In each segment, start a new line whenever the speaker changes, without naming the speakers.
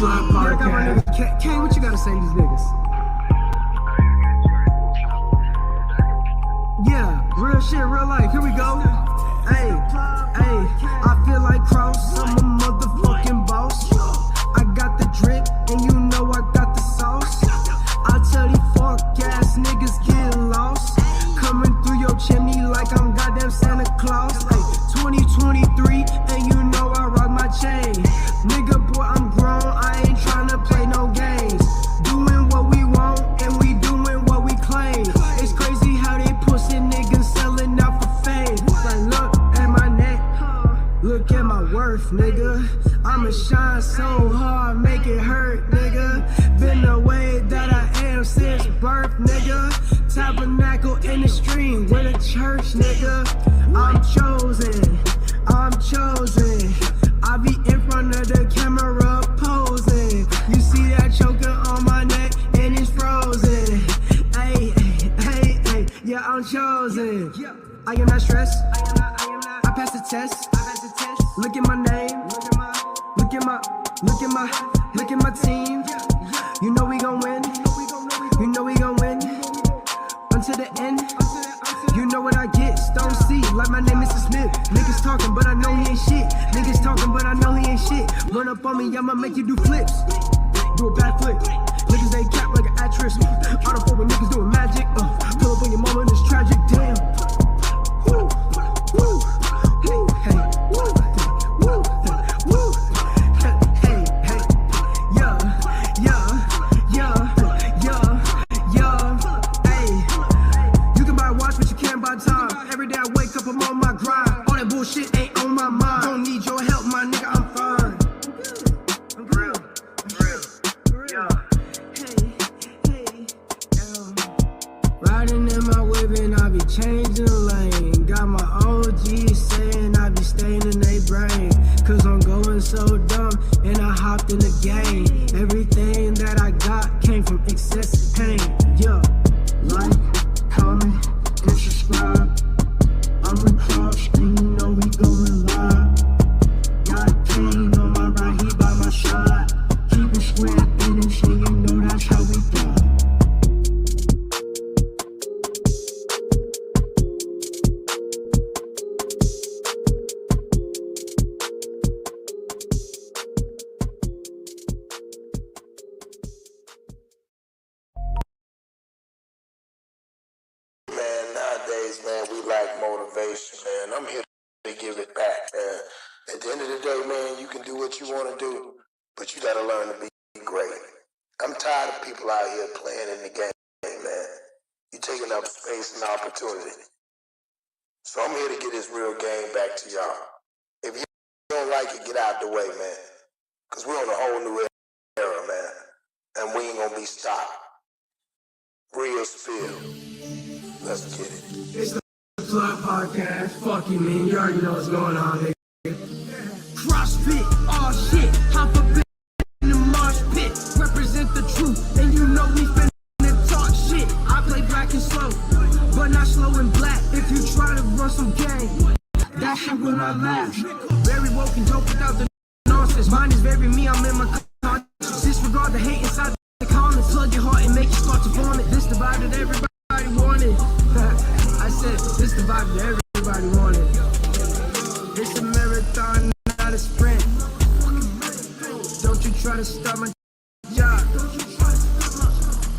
Club Podcast. Kane, what you gotta say to these niggas? Yeah, real shit, real life. Here we go. Hey, I feel like Cross. I'm a motherfucking boss. I got the drip, and you know I got the sauce. I tell these fuck ass niggas get lost. Coming through your chimney like I'm goddamn Santa Claus. Hey, 2023, and you know I rock my chain. Nigga, boy, I'm grown. I ain't tryna play no games. Doing what we want, and we doing what we claim. It's crazy how they pussy niggas selling out for fame. Like, look at my neck, look at my worth, nigga. I'ma shine so hard, make it hurt, nigga. Been the way that I am since birth, nigga. Tabernacle in the stream with a church, nigga. I'm chosen, I'm chosen. I be in front of the camera posing. You see that choker on my neck and it's frozen. Hey, hey, hey, yeah, I'm chosen. I am not stressed. I passed the test. Look at my name. Look at my team. You know we gon' win. You know we gon' win. Until the end. You know what I get, Stone C, like my name is Smith. Niggas talking, but I know he ain't shit. Niggas talking, but I know he ain't shit. Run up on me, I'ma make you do flips. Do a backflip. Niggas they cap like an actress. Auto with niggas doing magic. Pull up on your mama and it's tragic. Damn. Woo, woo, hey, hey, woo, woo, woo, hey, hey, yeah, yeah, yeah, yeah, yeah, hey. You can buy a watch, but you can't buy time. Every day I wake up, I'm on my grind. All that bullshit ain't on my mind. Don't need your help, my nigga, I'm fine. I'm real, yeah. Hey, riding in my whip and I be changing lane. Got my OG saying I be staying in they brain. Cause I'm going so dumb and I hopped in the game. Everything that I got came from excessive pain. Yeah, like, comment, and subscribe. I'm with Cross, and you know we going live. Got Kane on my right, he by my side. Keep it square, and shit, you know that's how we go.
Man, we lack motivation, man. I'm here to give it back, man. At the end of the day, man, you can do what you want to do, but you got to learn to be great. I'm tired of people out here playing in the game, man. You're taking up space and opportunity. So I'm here to get this real game back to y'all. If you don't like it, get out the way, man. Because we're on a whole new era, man. And we ain't going to be stopped. Real spill. Let's get it.
It's the Club Podcast. Fuck you, man. You already know what's going on, nigga. CrossFit, all shit. Hop up in the marsh pit. Represent the truth. And you know we finna talk shit. I play black and slow, but not slow and black. If you try to run some game, that shit will not last. Very woke and dope without the nonsense. Mine is very me, I'm in my conscience. Disregard the hate inside the comments. Plug your heart and make you start to vomit. This the vibe that everybody wanted. I said, this the vibe that everybody wanted. It's a marathon, not a sprint. Don't you try to stop my job.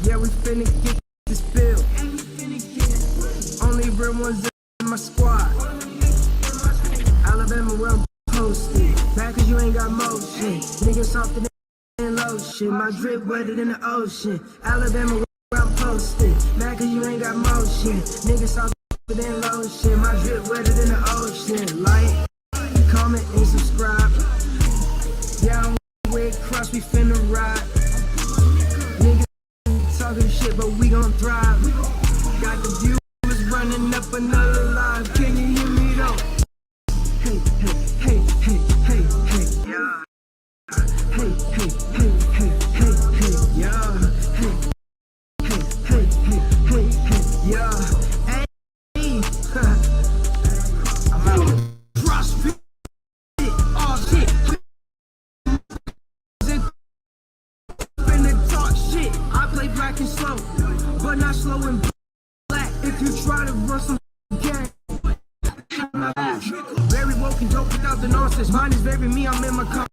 Yeah, we finna get this bill. Only real ones in my squad. Alabama, where I'm posted. Mad cause you ain't got motion. Niggas softer than lotion. My drip wetter than the ocean. Alabama, where I'm posted. Mad cause you ain't got motion. Niggas softer than lotion. My drip wetter than the ocean. Like, comment, and subscribe. Yeah, I'm with Cross, we finna ride. Niggas talking shit, but we gon' thrive. Got the viewers running up another live. Can you hear me though? Hey, hey, hey, hey, hey, hey, yeah. Hey, hey, hey, hey, hey, hey, yeah. Hey, hey, hey, hey, hey, hey, yeah. Hey, I'm out. CrossFit, all shit. acting slow, but not slow and black. If you try to run some gang, very woke and dope without the nonsense. Mine is very me, I'm in my car.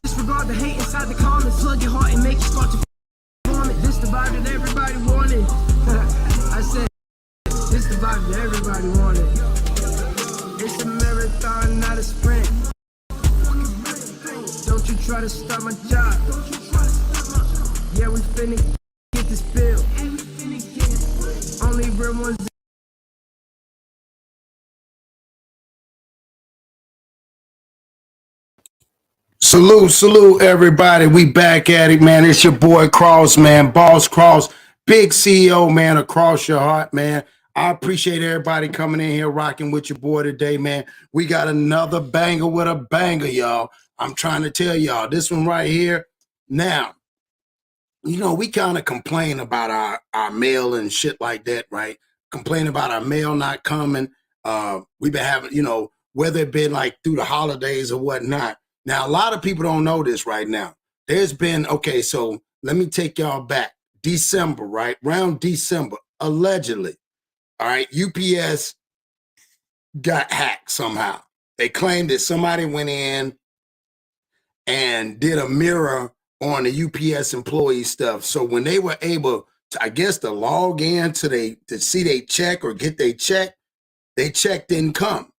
Disregard the hate inside the comments. Plug your heart and make you start to form it. This the vibe that everybody wanted. I said, this the vibe that everybody wanted. It's a marathon, not a sprint. Don't you try to stop my job. Yeah, we finna get this bill. Only real ones.
Salute, everybody. We back at it, man. It's your boy Cross, man. Boss Cross, big CEO, man, across your heart, man. I appreciate everybody coming in here rocking with your boy today, man. We got another banger with a banger, y'all. I'm trying to tell y'all this one right here. Now, you know, we kind of complain about our mail and shit like that, right? Complain about our mail not coming. We've been having, you know, whether it been like through the holidays or whatnot. Now, a lot of people don't know this right now. There's been, okay, so let me take y'all back. December, right? Around December, allegedly, all right, UPS got hacked somehow. They claimed that somebody went in and did a mirror on the UPS employee stuff. So when they were able to, I guess, to log in to see they check or get their check didn't come.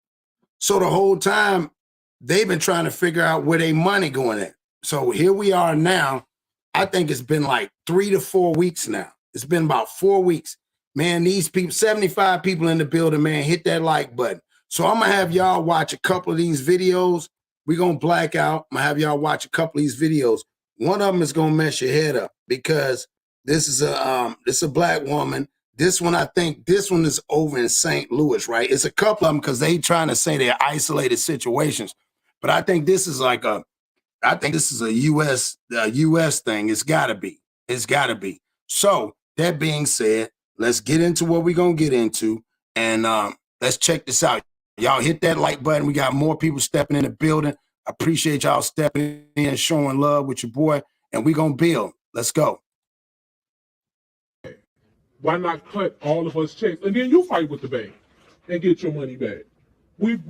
So the whole time, they've been trying to figure out where their money going at. So here we are now. I think it's been like 3 to 4 weeks now. It's been about 4 weeks. Man, these people, 75 people in the building, man, hit that like button. So I'm going to have y'all watch a couple of these videos. We're going to black out. I'm going to have y'all watch a couple of these videos. One of them is going to mess your head up because this is a black woman. This one, I think this one is over in St. Louis, right? It's a couple of them because they trying to say they're isolated situations. But I think this is like a US thing. It's gotta be. So that being said, let's get into what we're gonna get into, and let's check this out. Y'all hit that like button. We got more people stepping in the building. I appreciate y'all stepping in, showing love with your boy, and we gonna build. Let's go.
Why not cut all of us checks and then you fight with the bank and get your money back? We've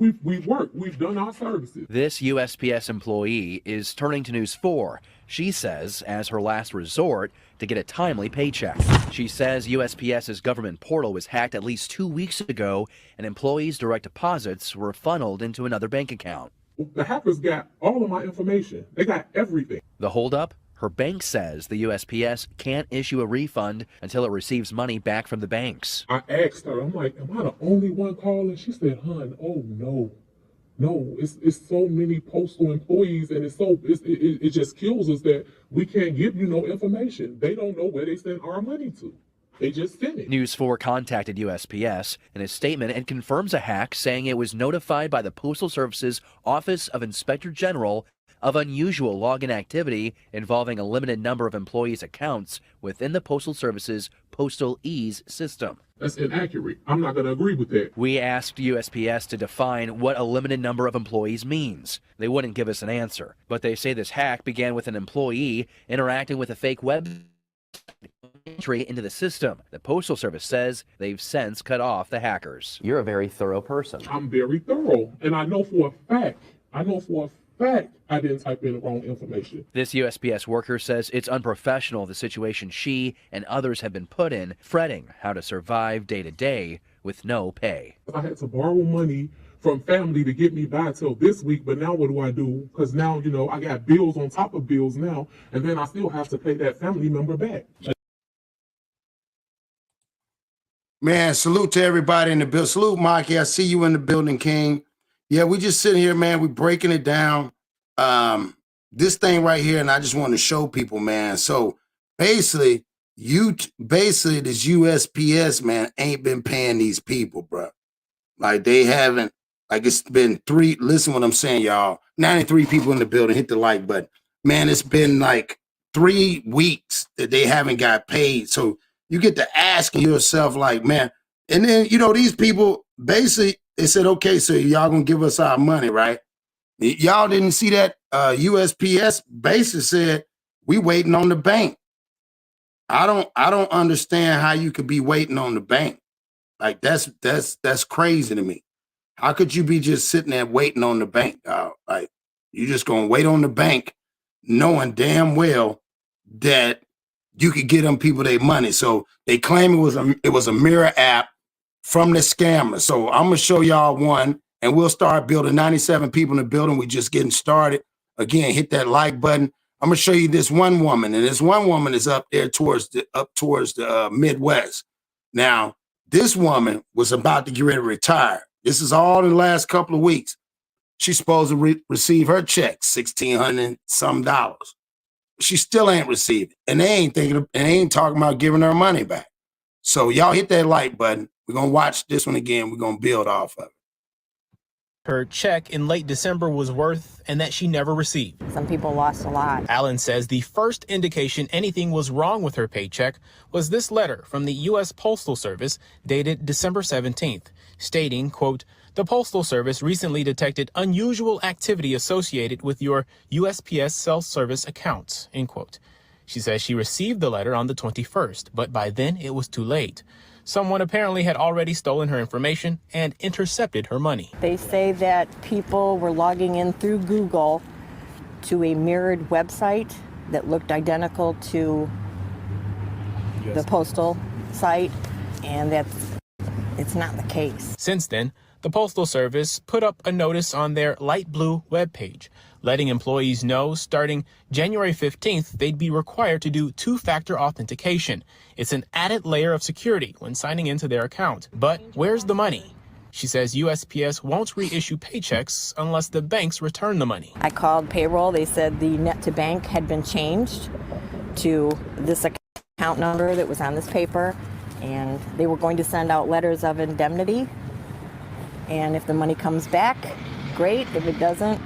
worked. We've done our services.
This USPS employee is turning to News 4, she says, as her last resort to get a timely paycheck. She says USPS's government portal was hacked at least 2 weeks ago, and employees' direct deposits were funneled into another bank account.
The hackers got all of my information. They got everything.
The holdup? Her bank says the USPS can't issue a refund until it receives money back from the banks.
I asked her, I'm like, am I the only one calling? She said, hon, oh no, it's so many postal employees, and it just kills us that we can't give you no information. They don't know where they send our money to. They just sent it.
News 4 contacted USPS in a statement and confirms a hack, saying it was notified by the Postal Service's Office of Inspector General of unusual login activity involving a limited number of employees' accounts within the Postal Service's Postal Ease system.
That's inaccurate. I'm not going to agree with that.
We asked USPS to define what a limited number of employees means. They wouldn't give us an answer, but they say this hack began with an employee interacting with a fake web entry into the system. The Postal Service says they've since cut off the hackers.
You're a very thorough person.
I'm very thorough, and I know for a fact I didn't type in the wrong information.
This USPS worker says it's unprofessional, the situation she and others have been put in, fretting how to survive day to day with no pay.
I had to borrow money from family to get me by till this week, but now what do I do? Because now, you know, I got bills on top of bills now, and then I still have to pay that family member back.
Man, salute to everybody in the building. Salute, Mikey. I see you in the building, King. Yeah, we just sitting here, man. We breaking it down. This thing right here, and I just want to show people, man. So basically, this USPS, man, ain't been paying these people, bro. Like they haven't. Like it's been listen what I'm saying, y'all. 93 people in the building, hit the like button. Man, it's been like 3 weeks that they haven't got paid. So you get to asking yourself, like, man, and then, you know, these people basically, they said, okay, so y'all gonna give us our money, right? Y'all didn't see that USPS basically said, we waiting on the bank. I don't understand how you could be waiting on the bank. Like that's crazy to me. How could you be just sitting there waiting on the bank? Like you just gonna wait on the bank, knowing damn well that you could get them people their money. So they claim it was a mirror app from the scammer. So I'm gonna show y'all one, and we'll start building. 97 people in the building. We're just getting started. Again, hit that like button. I'm gonna show you this one woman, and this one woman is up there towards the Midwest. Now, this woman was about to get ready to retire. This is all in the last couple of weeks. She's supposed to receive her check, $1,600 some dollars. She still ain't received it, and they ain't talking about giving her money back. So y'all hit that like button. We're gonna watch this one again. We're gonna build off of it.
Her check in late December was worth and that she never received.
Some people lost a lot.
Allen says the first indication anything was wrong with her paycheck was this letter from the U.S. Postal Service dated December 17th, stating, quote, "The Postal Service recently detected unusual activity associated with your USPS self-service accounts," end quote. She says she received the letter on the 21st, but by then it was too late. Someone apparently had already stolen her information and intercepted her money.
They say that people were logging in through Google to a mirrored website that looked identical to the postal site, and it's not the case.
Since then, the Postal Service put up a notice on their light blue webpage, letting employees know starting January 15th, they'd be required to do two-factor authentication. It's an added layer of security when signing into their account. But where's the money? She says USPS won't reissue paychecks unless the banks return the money.
I called payroll. They said the net to bank had been changed to this account number that was on this paper, and they were going to send out letters of indemnity. And if the money comes back, great. If it doesn't,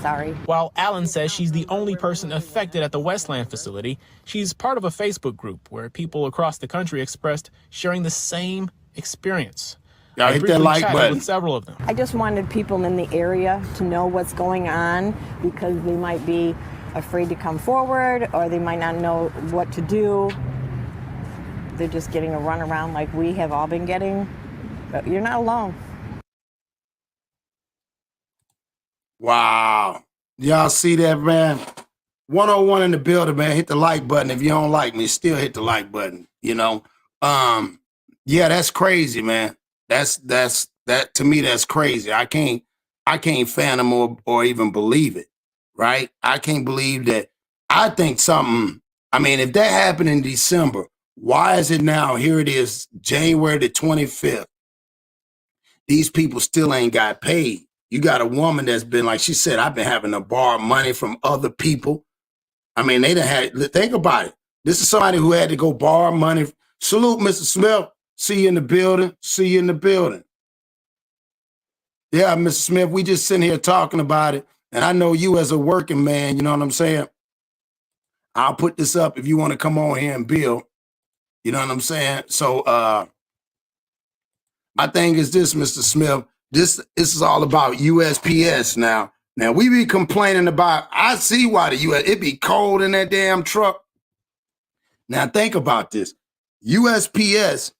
sorry.
While Allen says she's the only person affected at the Westland facility, she's part of a Facebook group where people across the country expressed sharing the same experience.
Y'all hit that like button.
With several of them.
I just wanted people in the area to know what's going on, because they might be afraid to come forward, or they might not know what to do. They're just getting a runaround like we have all been getting. But you're not alone.
Wow. Y'all see that, man? 101 in the building, man. Hit the like button. If you don't like me, still hit the like button, you know? Yeah, that's crazy, man. That to me, that's crazy. I can't fathom or even believe it, right? I can't believe that. I think something, I mean, if that happened in December, why is it now? Here it is, January the 25th. These people still ain't got paid. You got a woman that's been, like she said, I've been having to borrow money from other people. I mean, they done had, think about it. This is somebody who had to go borrow money. Salute, Mr. Smith. See you in the building. See you in the building. Yeah, Mr. Smith, we just sitting here talking about it. And I know you as a working man, you know what I'm saying? I'll put this up if you want to come on here and build. You know what I'm saying? So my thing is this, Mr. Smith. This is all about USPS now. Now, we be complaining about, I see why the US, it be cold in that damn truck. Now, think about this. USPS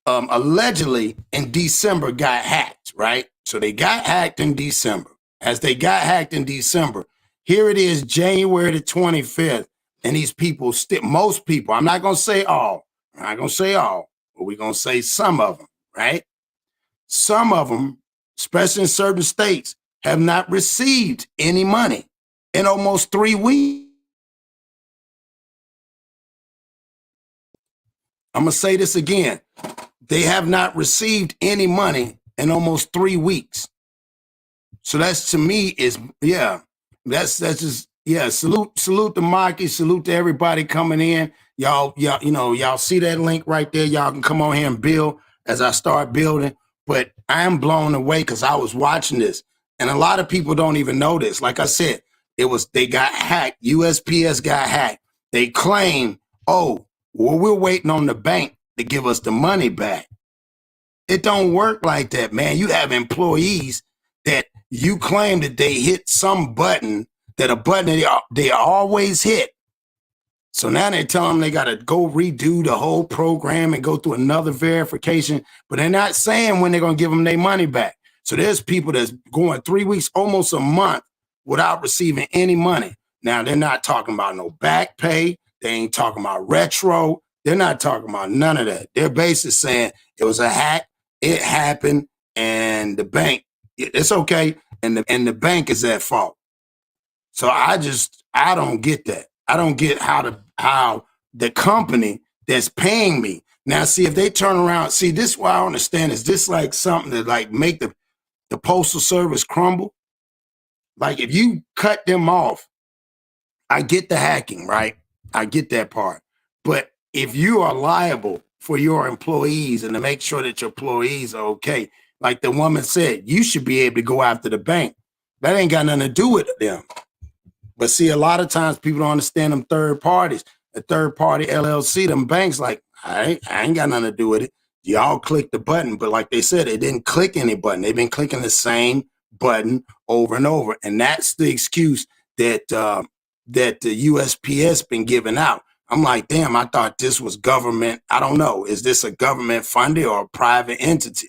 allegedly in December got hacked, right? So they got hacked in December. As they got hacked in December, here it is, January the 25th, and these people, most people, I'm not going to say all, but we're going to say some of them, right? Some of them, especially in certain states, have not received any money in almost 3 weeks. I'm going to say this again. They have not received any money in almost 3 weeks. So that's, to me, is, yeah, that's just, yeah, salute to Mikey, salute to everybody coming in. Y'all, you know, y'all see that link right there. Y'all can come on here and build as I start building. But I am blown away because I was watching this, and a lot of people don't even know this. Like I said, they got hacked. USPS got hacked. They claim, oh, well, we're waiting on the bank to give us the money back. It don't work like that, man. You have employees that you claim that they hit some button, that a button that they always hit. So now they tell them they got to go redo the whole program and go through another verification, but they're not saying when they're going to give them their money back. So there's people that's going 3 weeks, almost a month without receiving any money. Now they're not talking about no back pay. They ain't talking about retro. They're not talking about none of that. They're basically saying it was a hack, it happened, and the bank, it's okay, and the bank is at fault. So I don't get that. I don't get how the company that's paying me. Now, see, if they turn around, see, this is what I don't understand. Is this like something that like make the Postal Service crumble? Like if you cut them off, I get the hacking, right? I get that part. But if you are liable for your employees and to make sure that your employees are okay, like the woman said, you should be able to go after the bank. That ain't got nothing to do with them. But see, a lot of times people don't understand them third parties. A third party LLC, them banks like, I ain't got nothing to do with it. Y'all click the button. But like they said, they didn't click any button. They've been clicking the same button over and over. And that's the excuse that that the USPS been giving out. I'm like, damn, I thought this was government. I don't know. Is this a government funding or a private entity?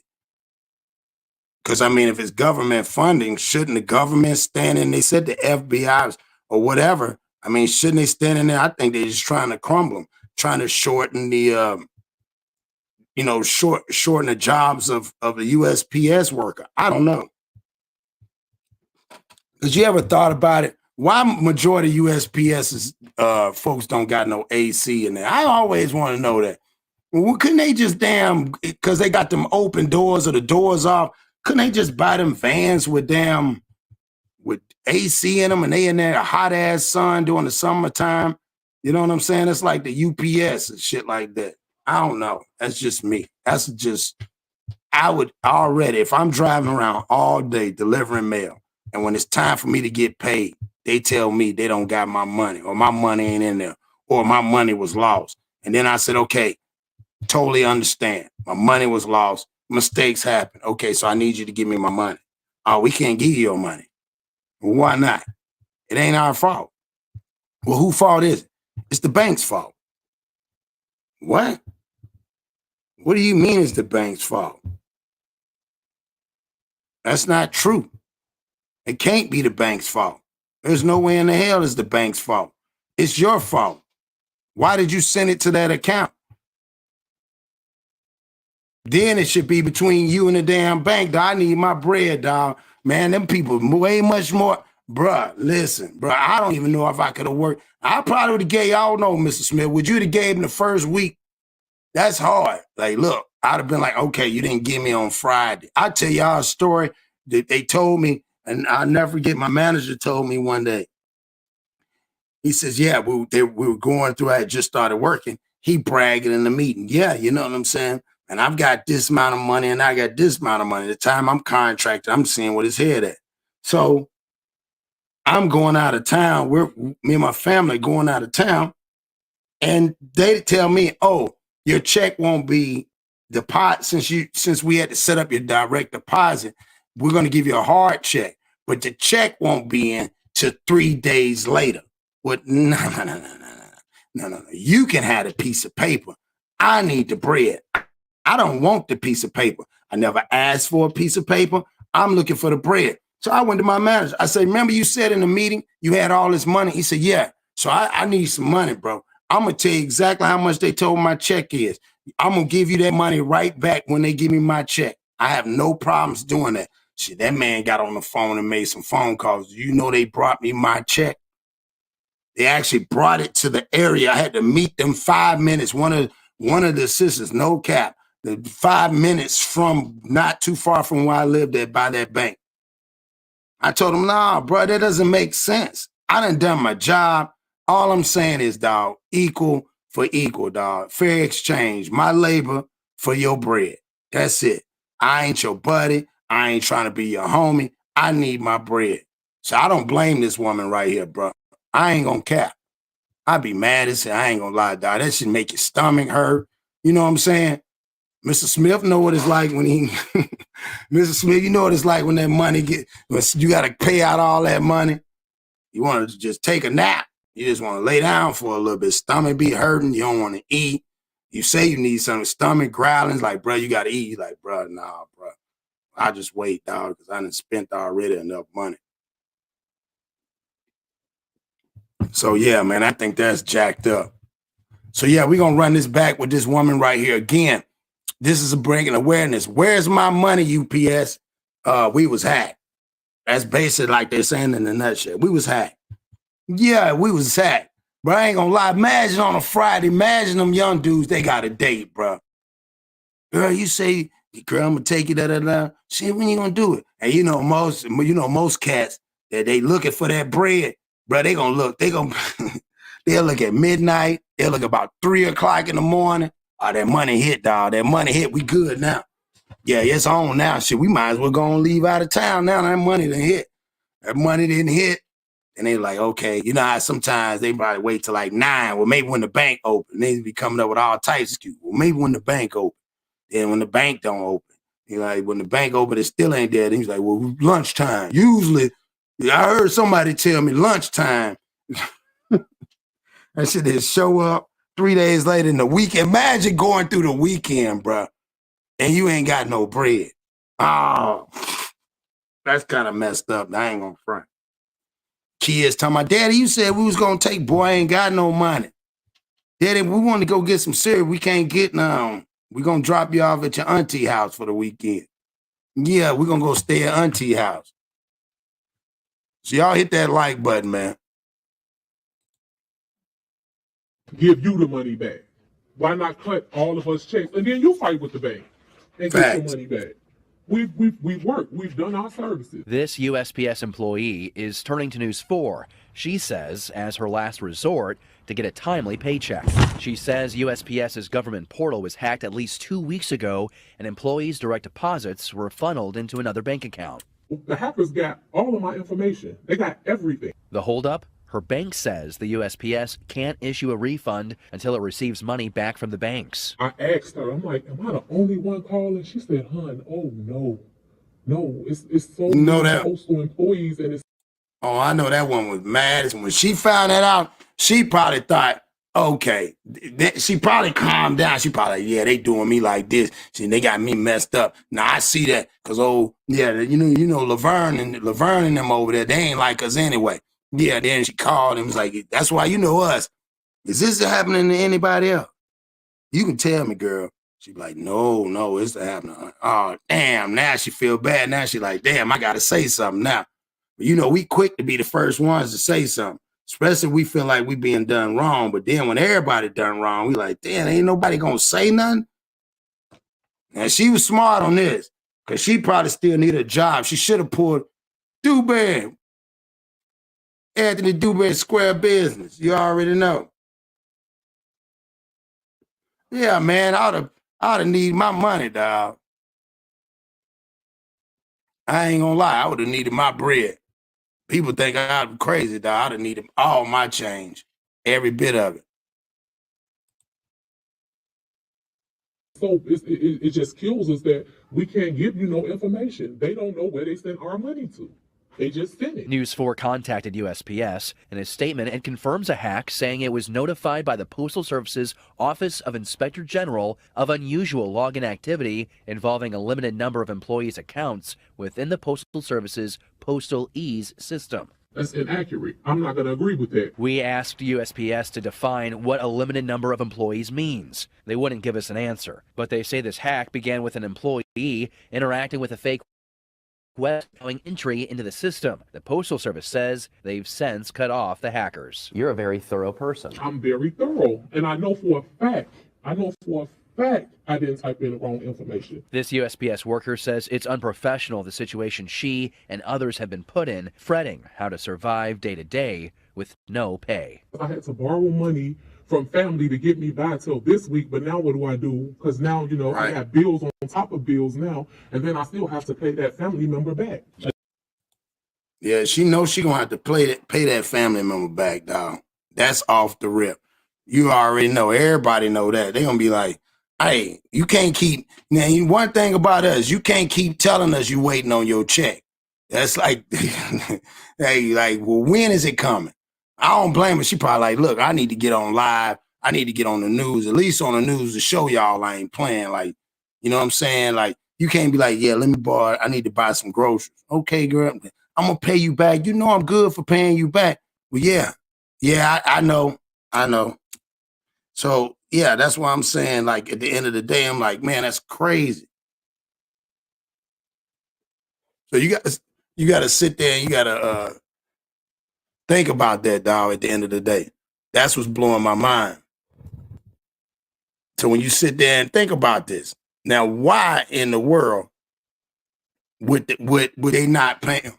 Because, I mean, if it's government funding, shouldn't the government stand in? They said the FBI or whatever. I mean, shouldn't they stand in there? I think they're just trying to crumble them, trying to shorten the, shorten the jobs of the USPS worker. I don't know. Because you ever thought about it? Why majority of USPS's folks don't got no AC in there? I always want to know that. Well, couldn't they just because they got them open doors or the doors off, couldn't they just buy them vans with AC in them and they in there a hot ass sun during the summertime? You know what I'm saying? It's like the UPS and shit like that. I don't know. That's just me. I would already, if I'm driving around all day delivering mail, and when it's time for me to get paid, they tell me they don't got my money or my money ain't in there or my money was lost. And then I said, okay, totally understand. My money was lost. Mistakes happen. Okay, so I need you to give me my money. Oh, we can't give you your money. Well, why not? It ain't our fault. Well, whose fault is it? It's the bank's fault. What? What do you mean it's the bank's fault? That's not true. It can't be the bank's fault. There's no way in the hell it's the bank's fault. It's your fault. Why did you send it to that account? Then it should be between you and the damn bank. Dog, I need my bread, dog. Man, them people way much more. Bruh, listen, bruh, I don't even know if I could have worked. I probably would have gave, I don't know, Mr. Smith, would you have gave him the first week? That's hard. Like, look, I'd have been like, okay, you didn't give me on Friday. I'll tell y'all a story that they told me, and I'll never forget, my manager told me one day. He says, yeah, we were going through, I had just started working. He bragging in the meeting. Yeah, you know what I'm saying? And I've got this amount of money and I got this amount of money. The time I'm contracted, I'm seeing what his head at. So I'm going out of town. Me and my family going out of town. And they tell me, oh, your check won't be deposit since we had to set up your direct deposit. We're going to give you a hard check, but the check won't be in till 3 days later. What? No. You can have a piece of paper. I need the bread. I don't want the piece of paper. I never asked for a piece of paper. I'm looking for the bread. So I went to my manager. I said, remember you said in the meeting you had all this money? He said, yeah. So I need some money, bro. I'm going to tell you exactly how much they told my check is. I'm going to give you that money right back when they give me my check. I have no problems doing that. Shit, that man got on the phone and made some phone calls. You know they brought me my check? They actually brought it to the area. I had to meet them 5 minutes. One of the assistants, no cap, 5 minutes from not too far from where I lived at by that bank. I told him, nah, bro, that doesn't make sense. I done my job. All I'm saying is, dog, equal for equal, dog. Fair exchange. My labor for your bread. That's it. I ain't your buddy. I ain't trying to be your homie. I need my bread. So I don't blame this woman right here, bro. I ain't gonna cap. I'd be mad as hell. I ain't gonna lie, dog. That should make your stomach hurt. You know what I'm saying? Mr. Smith know what it's like when he, Mr. Smith, you know what it's like when that money you got to pay out all that money. You want to just take a nap. You just want to lay down for a little bit. Stomach be hurting. You don't want to eat. You say you need something. Stomach growling. It's like, bro, you got to eat. You're like, bro, nah, bro. I just wait, dog, because I done spent already enough money. So, yeah, man, I think that's jacked up. So, yeah, we're going to run this back with this woman right here. Again, this is a bringing awareness. Where's my money, UPS? We was hacked. That's basically like they're saying in a nutshell. We was hacked. Yeah, we was hacked. Bro, I ain't gonna lie. Imagine on a Friday, imagine them young dudes, they got a date, bro. Girl, you say, girl, I'm gonna take you, da-da-da. Shit, when you gonna do it? And most cats, that they looking for that bread, bro, they gonna look, they'll look at midnight, they'll look about 3 o'clock in the morning. Oh, that money hit, dog. That money hit, we good now. Yeah, it's on now. Shit, we might as well go and leave out of town now. That money done hit. That money didn't hit. And they like, okay, you know how sometimes they probably wait till like 9. Well, maybe when the bank open, they be coming up with all types of excuses. Well, maybe when the bank open. Then when the bank don't open, you know, like when the bank open, it still ain't there. Then he's like, well, lunchtime. Usually, I heard somebody tell me lunchtime. That shit is show up 3 days later in the weekend. Imagine going through the weekend, bro, and you ain't got no bread. Oh, that's kind of messed up. I ain't gonna front. Kids talking about, Daddy, you said we was gonna take, boy, I ain't got no money. Daddy, we want to go get some cereal. We can't get none. We're gonna drop you off at your auntie house for the weekend. Yeah, we're gonna go stay at auntie house. So y'all hit that like button, man.
Give you the money back. Why not cut all of us checks and then you fight with the bank and get your money back? We've worked. We've done our services.
This USPS employee is turning to News 4, she says, as her last resort to get a timely paycheck. She says USPS's government portal was hacked at least 2 weeks ago, and employees' direct deposits were funneled into another bank account.
The hackers got all of my information. They got everything.
The holdup? Her bank says the USPS can't issue a refund until it receives money back from the banks.
I asked her, I'm like, am I the only one calling? She said, hon, oh no. No, it's so many postal employees and it's.
Oh, I know that one was mad. When she found that out, she probably thought, okay. She probably calmed down. She probably, yeah, they doing me like this. See, they got me messed up. Now I see that because, oh, yeah, you know, Laverne and them over there, they ain't like us anyway. Yeah, then she called and was like, that's why you know us. Is this happening to anybody else? You can tell me, girl. She like, no, it's happening. Oh, damn, now she feel bad. Now she like, damn, I got to say something now. But, you know, we quick to be the first ones to say something, especially we feel like we being done wrong. But then when everybody done wrong, we like, damn, ain't nobody going to say nothing. And she was smart on this because she probably still need a job. She should have pulled Dewberry. Anthony Dewberry Square Business. You already know. Yeah, man, I ought to need my money, dog. I ain't gonna lie, I would have needed my bread. People think I'm crazy, dog. I'd have needed all my change, every bit of it.
So it just kills us that we can't give you no information. They don't know where they send our money to. They just sent it.
News 4 contacted USPS in a statement and confirms a hack, saying it was notified by the Postal Service's Office of Inspector General of unusual login activity involving a limited number of employees' accounts within the Postal Service's Postal Ease system.
That's inaccurate. I'm not going to agree with that.
We asked USPS to define what a limited number of employees means. They wouldn't give us an answer, but they say this hack began with an employee interacting with a fake web allowing entry into the system. The Postal Service says they've since cut off the hackers. You're a very thorough person.
I'm very thorough, and I know for a fact I didn't type in the wrong information.
This USPS worker says it's unprofessional, the situation she and others have been put in, fretting how to survive day to day with no pay.
I had to borrow money from family to get me by till this week, but now what do I do? Because now, you know, I have bills on top of bills now, and then I still have to pay that family member back.
Yeah, she knows she gonna have to pay that family member back, dog. That's off the rip. You already know. Everybody know that. They gonna be like, hey, you can't keep, now one thing about us, you can't keep telling us you waiting on your check. That's like, hey, like, well, when is it coming? I don't blame her. She probably like, look, I need to get on live. I need to get on the news, at least on the news to show y'all I ain't playing. Like, you know what I'm saying? Like, you can't be like, yeah, let me borrow. I need to buy some groceries. Okay, girl, I'm going to pay you back. You know I'm good for paying you back. Well, yeah. Yeah, I know. I know. So, yeah, that's why I'm saying, like, at the end of the day, I'm like, man, that's crazy. So you got to sit there and you got to think about that, dog, at the end of the day. That's what's blowing my mind. So when you sit there and think about this, now why in the world would they not pay him?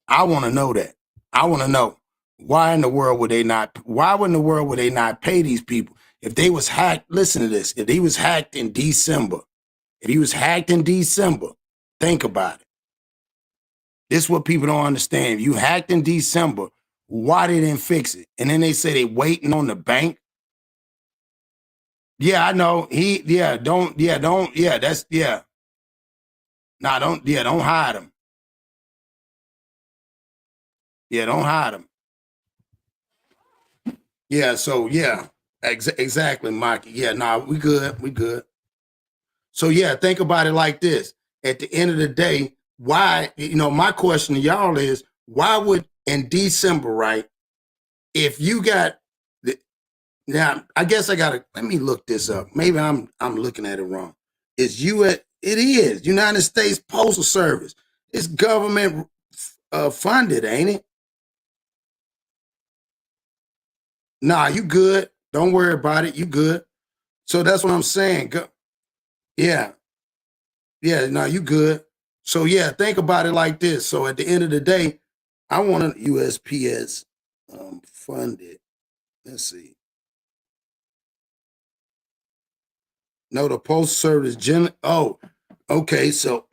I want to know that. I want to know why in the world would they not? Why in the world would they not pay these people if they was hacked? Listen to this. If he was hacked in December, think about it. This is what people don't understand. If you hacked in December, why they didn't fix it? And then they say they waiting on the bank. Yeah, I know. Don't hide him. Yeah, don't hide him. Yeah, so yeah, exactly, Mike. Yeah, we good. So yeah, think about it like this. At the end of the day, why, my question to y'all is, why would in December, right, if you got, now, I guess let me look this up. Maybe I'm looking at it wrong. It is United States Postal Service. It's government funded, ain't it? Nah, you good. Don't worry about it. You good. So that's what I'm saying. Yeah. Yeah, no, you good. So yeah, think about it like this. So at the end of the day, I want a USPS funded. Let's see. No, the Postal Service okay. So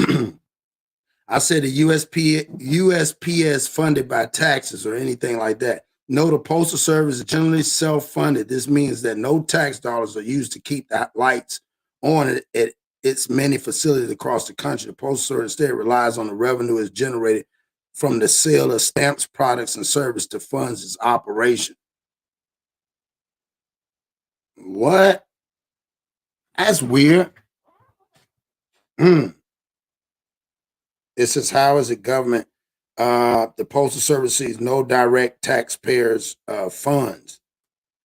I said the USPS funded by taxes or anything like that. No, the Postal Service is generally self-funded. This means that no tax dollars are used to keep the lights on at its many facilities across the country. The Postal Service instead relies on the revenue is generated from the sale of stamps, products, and service to fund its operation. What? That's weird. It says, how is it government? The Postal Service sees no direct taxpayers' funds.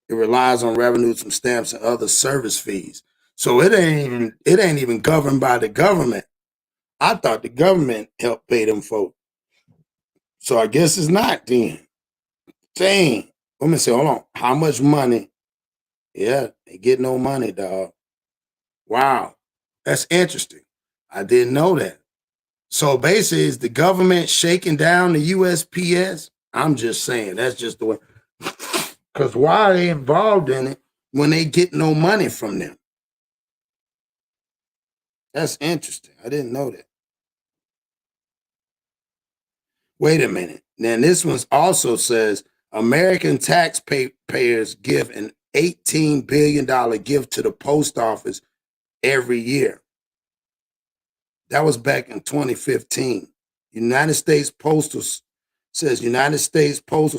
It relies on revenues from stamps and other service fees. So it ain't even governed by the government. I thought the government helped pay them folks. So I guess it's not then. Dang. Let me say, hold on. How much money? Yeah, they get no money, dog. Wow. That's interesting. I didn't know that. So basically, is the government shaking down the USPS? I'm just saying, that's just the way. Because why are they involved in it when they get no money from them? That's interesting. I didn't know that. Wait a minute. Then this one also says American taxpayers give an $18 billion gift to the post office every year. That was back in 2015. United States Postal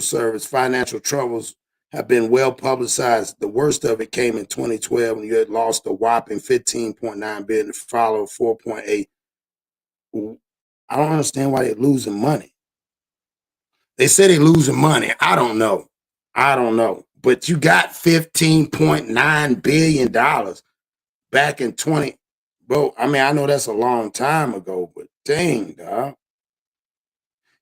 Service financial troubles have been well publicized. The worst of it came in 2012 when you had lost a whopping $15.9 billion to follow 4.8. I don't understand why they're losing money. They say they're losing money. I don't know. But you got $15.9 billion back in 20. Bro, I mean, I know that's a long time ago, but dang, dog.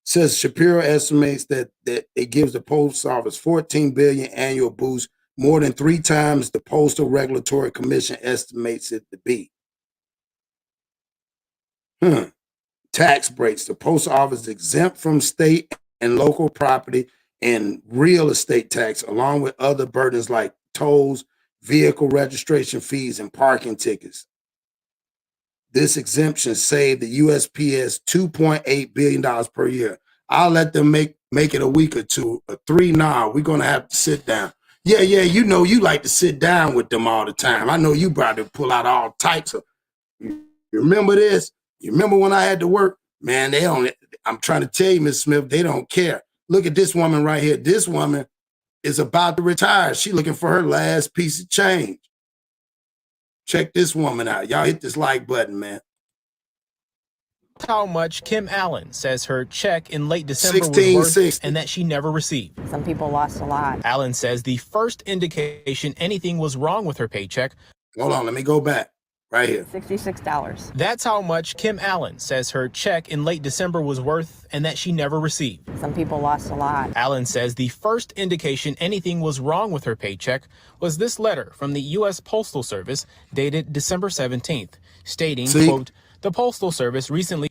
Says Shapiro estimates that it gives the post office $14 billion annual boost, more than 3 times the Postal Regulatory Commission estimates it to be. Tax breaks. The post office is exempt from state and local property and real estate tax, along with other burdens like tolls, vehicle registration fees, and parking tickets. This exemption saved the USPS $2.8 billion per year. I'll let them make it a week or two, or 3 now. We're going to have to sit down. Yeah, you know you like to sit down with them all the time. I know you about to pull out all types of, you remember this? You remember when I had to work? Man, I'm trying to tell you, Ms. Smith, they don't care. Look at this woman right here. This woman, is about to retire. She looking for her last piece of change. Check this woman out. Y'all hit this like button, man.
How much Kim Allen says her check in late December was worth and that she never received.
Some people lost a lot.
Allen says the first indication anything was wrong with her paycheck.
Hold on, let me go back. Right here.
$66.
That's how much Kim Allen says her check in late December was worth and that she never received.
Some people lost a lot.
Allen says the first indication anything was wrong with her paycheck was this letter from the U.S. Postal Service dated December 17th, stating, quote, the Postal Service recently.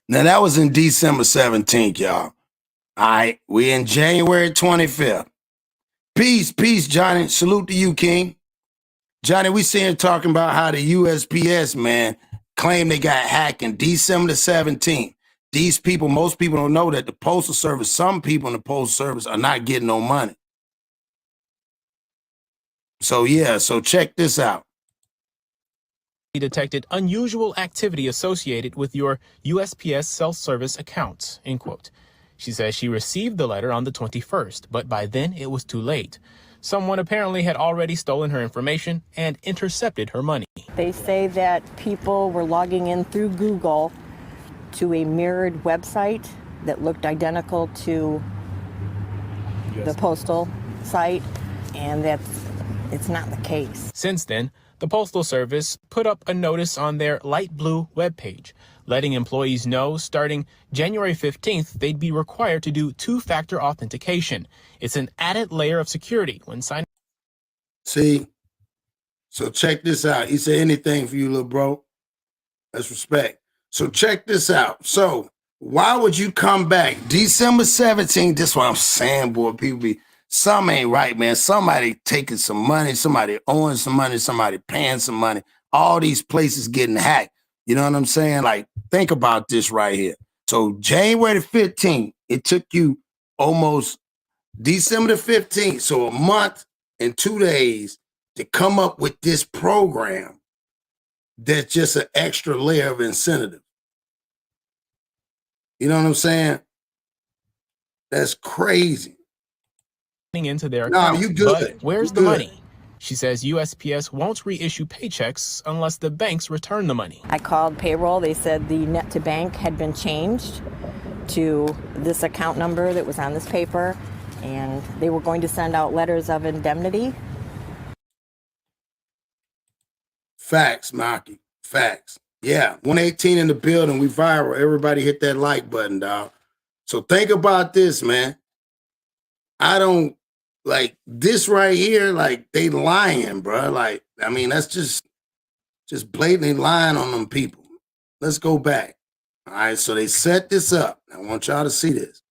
Now, that was in December 17th, y'all. All right, we in January 25th. Peace, Johnny. Salute to you, King. Johnny, we seen talking about how the USPS, man, claim they got hacked in December 17th. These people, most people don't know that the Postal Service, some people in the Postal Service are not getting no money. So, yeah, so check this out.
Detected unusual activity associated with your USPS self-service accounts, end quote. She says she received the letter on the 21st, but by then it was too late. Someone apparently had already stolen her information and intercepted her money.
They say that people were logging in through Google to a mirrored website that looked identical to the postal site, and it's not the case.
Since then, the Postal Service put up a notice on their light blue webpage, letting employees know starting January 15th, they'd be required to do two-factor authentication. It's an added layer of security when signing.
See? So check this out. He said anything for you, little bro. That's respect. So check this out. So why would you come back December 17th? This is what I'm saying, boy. People be, some ain't right, man. Somebody taking some money, somebody owing some money, somebody paying some money. All these places getting hacked. You know what I'm saying? Like, think about this right here. So January the 15th, it took you almost December the 15th, so a month and 2 days to come up with this program that's just an extra layer of incentive. You know what I'm saying? That's crazy.
Into their
no,
account.
You good.
But where's
you
the
good.
money? She says USPS won't reissue paychecks unless the banks return the money.
I called payroll. They said the net to bank had been changed to this account number that was on this paper, and they were going to send out letters of indemnity.
Facts, Maki. Facts. Yeah, 118 in the building. We viral. Everybody hit that like button, dog. So think about this, man. I don't like this right here. Like, they lying, bro. Like, I mean, that's just blatantly lying on them people. Let's go back. All right, so they set this up. I want y'all to see this.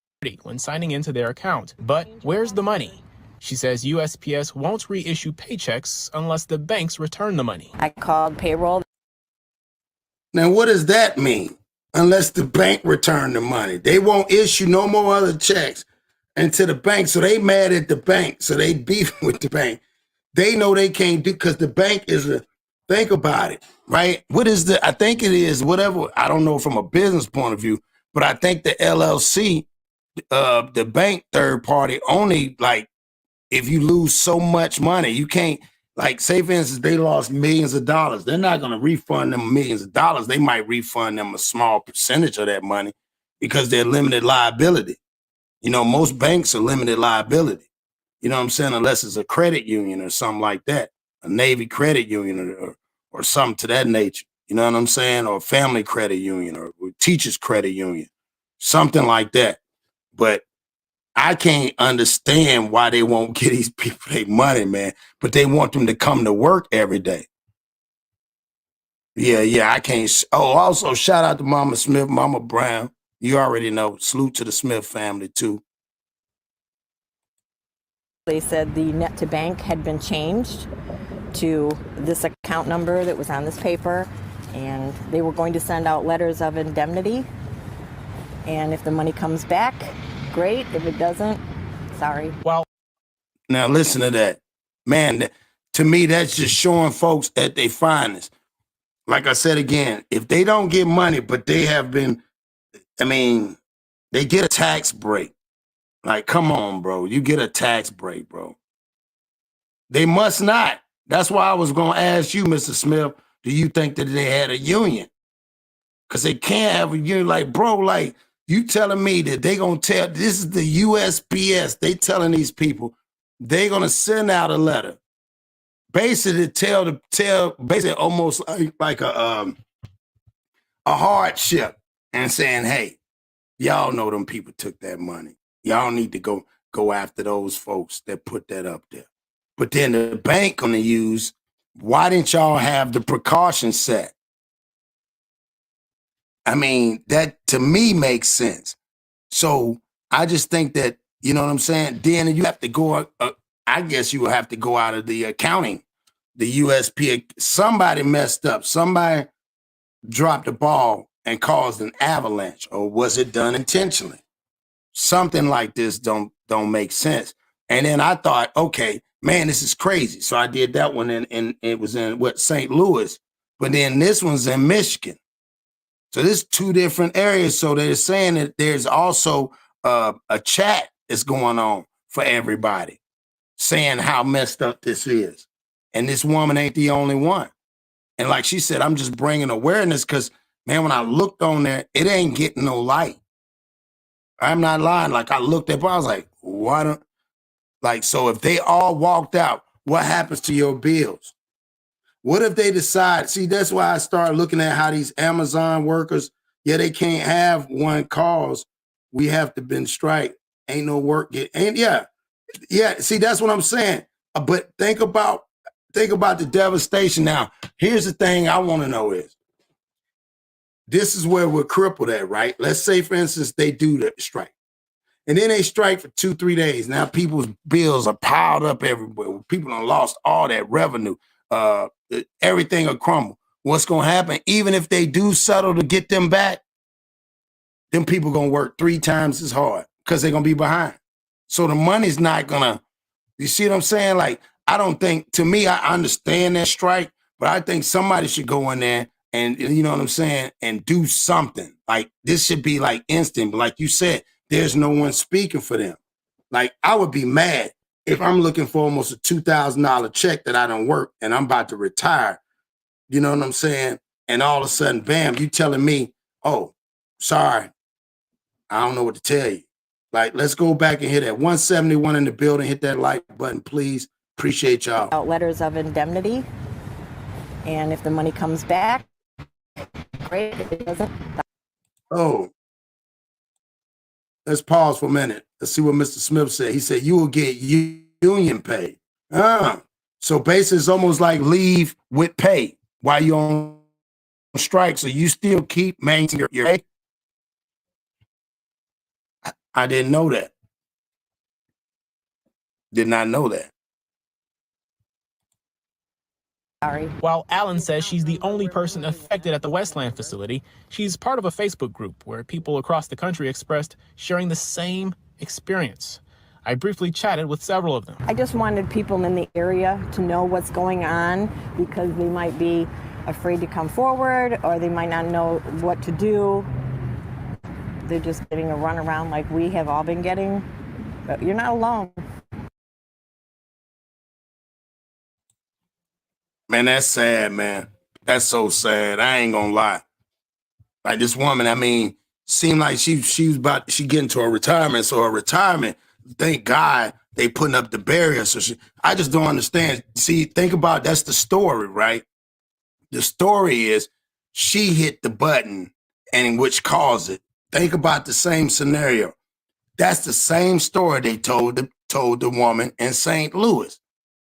When signing into their account. But where's the money? She says USPS won't reissue paychecks unless the banks return the money.
I called payroll.
Now, what does that mean? Unless the bank return the money. They won't issue no more other checks into the bank. So they mad at the bank. So they beefing with the bank. They know they can't do, because the bank is a, think about it, right? What is I think it is whatever, I don't know from a business point of view, but I think the LLC, the bank third party only, like, if you lose so much money, you can't, like, say for instance, they lost millions of dollars. They're not going to refund them millions of dollars. They might refund them a small percentage of that money because they're limited liability. You know, most banks are limited liability. You know what I'm saying? Unless it's a credit union or something like that, a Navy credit union or something to that nature. You know what I'm saying? Or a family credit union or teachers credit union, something like that. But I can't understand why they won't get these people their money, man. But they want them to come to work every day. Yeah, I can't. Oh, also shout out to Mama Smith, Mama Brown. You already know. Salute to the Smith family, too.
They said the net to bank had been changed to this account number that was on this paper, and they were going to send out letters of indemnity. And if the money comes back, great. If it doesn't, sorry.
Well,
now listen to that. Man, to me, that's just showing folks at their finest. Like I said again, if they don't get money, but they have been, I mean, they get a tax break. Like, come on, bro. You get a tax break, bro. They must not. That's why I was going to ask you, Mr. Smith, do you think that they had a union? Because they can't have a union. Like, bro, like, you telling me that they going to tell, this is the USPS, they telling these people, they going to send out a letter, basically basically almost like a hardship, and saying, hey, y'all know them people took that money. Y'all need to go after those folks that put that up there. But then the bank gonna use, why didn't y'all have the precaution set? I mean, that to me makes sense. So I just think that, you know what I'm saying? Then you have to go, I guess you will have to go out of the accounting, the USP. Somebody messed up. Somebody dropped the ball and caused an avalanche, or was it done intentionally? Something like this don't make sense. And then I thought, okay, man, this is crazy. So I did that one, and it was in St. Louis, but then this one's in Michigan. So there's two different areas. So they're saying that there's also a chat that's going on for everybody, saying how messed up this is. And this woman ain't the only one. And like she said, I'm just bringing awareness because, man, when I looked on there, it ain't getting no light. I'm not lying. Like, I looked up, I was like, what? Like, so if they all walked out, what happens to your bills? What if they decide? See, that's why I started looking at how these Amazon workers, yeah, they can't have one cause. We have to been strike. Ain't no work. Yeah. See, that's what I'm saying. But think about the devastation. Now, here's the thing I want to know is, this is where we're crippled at, right? Let's say, for instance, they do the strike. And then they strike for 2-3 days. Now people's bills are piled up everywhere. People have lost all that revenue. Everything will crumble. What's going to happen? Even if they do settle to get them back, them people going to work 3 times as hard because they're going to be behind. So the money's not going to, you see what I'm saying? Like, I don't think, to me, I understand that strike, but I think somebody should go in there and, you know what I'm saying, and do something. Like, this should be like instant. But like you said, there's no one speaking for them. Like, I would be mad if I'm looking for almost a $2,000 check that I don't work and I'm about to retire. You know what I'm saying? And all of a sudden, bam, you telling me, oh, sorry, I don't know what to tell you. Like, let's go back and hit that 171 in the building. Hit that like button, please. Appreciate y'all.
Letters of indemnity. And if the money comes back, great. If it doesn't.
Oh, let's pause for a minute. Let's see what Mr. Smith said. He said, you will get union pay. So basically it's almost like leave with pay while you're on strike. So you still keep maintaining your pay. I didn't know that. Did not know that.
Sorry.
While Allen says she's the only person affected at the Westland facility, she's part of a Facebook group where people across the country expressed sharing the same experience. I briefly chatted with several of them.
I just wanted people in the area to know what's going on because they might be afraid to come forward or they might not know what to do. They're just getting a runaround like we have all been getting. But you're not alone.
Man, that's sad, man. That's so sad. I ain't gonna lie. Like, this woman, I mean, seemed like she getting to her retirement. So her retirement, thank God they putting up the barrier. So I just don't understand. See, think about, that's the story, right? The story is she hit the button and which caused it. Think about the same scenario. That's the same story they told the woman in St. Louis.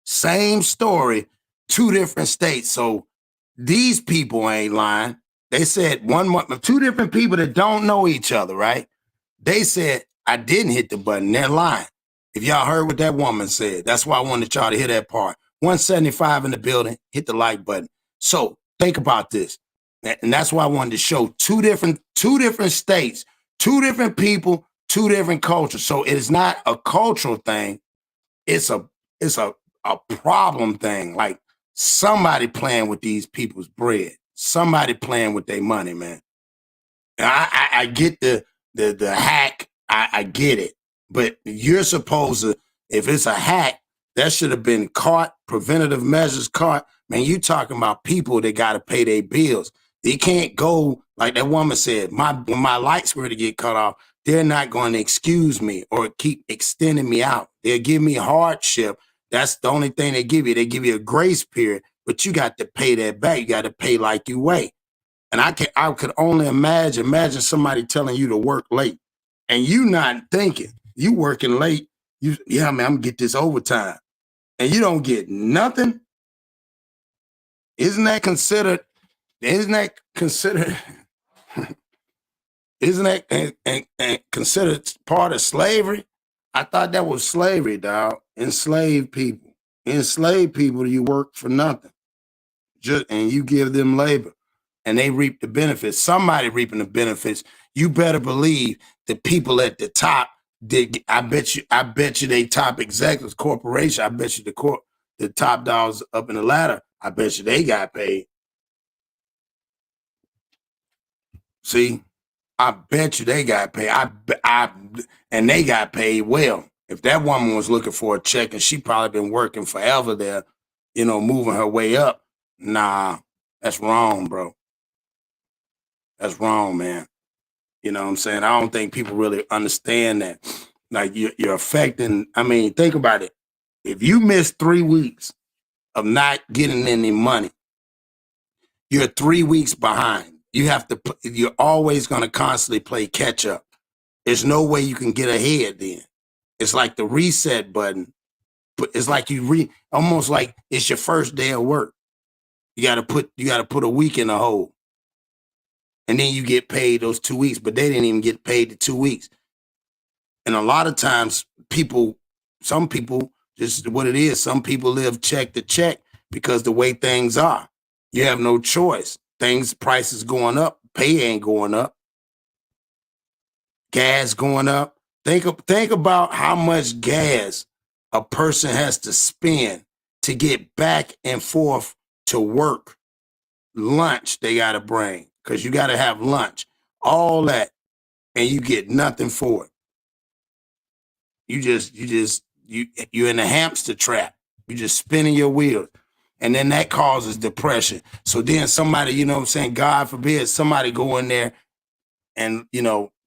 Same story. 2 different states. So these people ain't lying. They said 2 different people that don't know each other, right? They said, I didn't hit the button. They're lying. If y'all heard what that woman said, that's why I wanted y'all to hear that part. 175 in the building, hit the like button. So think about this. And that's why I wanted to show 2 different states, 2 different people, 2 different cultures. So it is not a cultural thing. It's a problem thing. Like, somebody playing with these people's bread. Somebody playing with their money, man. And I get the hack. I get it. But you're supposed to, if it's a hack, that should have been caught, preventative measures caught. Man, you talking about people that got to pay their bills. They can't go, like that woman said, when my lights were to get cut off, they're not going to excuse me or keep extending me out. They'll give me hardship. That's the only thing they give you. They give you a grace period, but you got to pay that back. You got to pay like you weigh. And I could only imagine somebody telling you to work late and you not thinking, you working late. Yeah, man, I'm gonna get this overtime. And you don't get nothing. Isn't that considered considered part of slavery? I thought that was slavery, dog. Enslaved people, you work for nothing. And you give them labor and they reap the benefits. Somebody reaping the benefits. You better believe the people at the top I bet you they top executives, corporation. I bet you the top dogs up in the ladder. I bet you they got paid. See, I bet you they got paid. And they got paid well. If that woman was looking for a check and she probably been working forever there, moving her way up. Nah, that's wrong, bro. That's wrong, man. You know what I'm saying? I don't think people really understand that. Like you're affecting, think about it. If you miss 3 weeks of not getting any money, you're 3 weeks behind. You're always going to constantly play catch up. There's no way you can get ahead then. It's like the reset button, but it's like almost like it's your first day of work. You got to put a week in the hole. And then you get paid those 2 weeks, but they didn't even get paid the 2 weeks. And a lot of times some people, just what it is, some people live check to check because the way things are. You have no choice. Prices going up, pay ain't going up. Gas going up. Think about how much gas a person has to spend to get back and forth to work. Lunch they got to bring. Because you got to have lunch, all that, and you get nothing for it. You're in a hamster trap. You're just spinning your wheels. And then that causes depression. So then somebody, God forbid, somebody go in there and,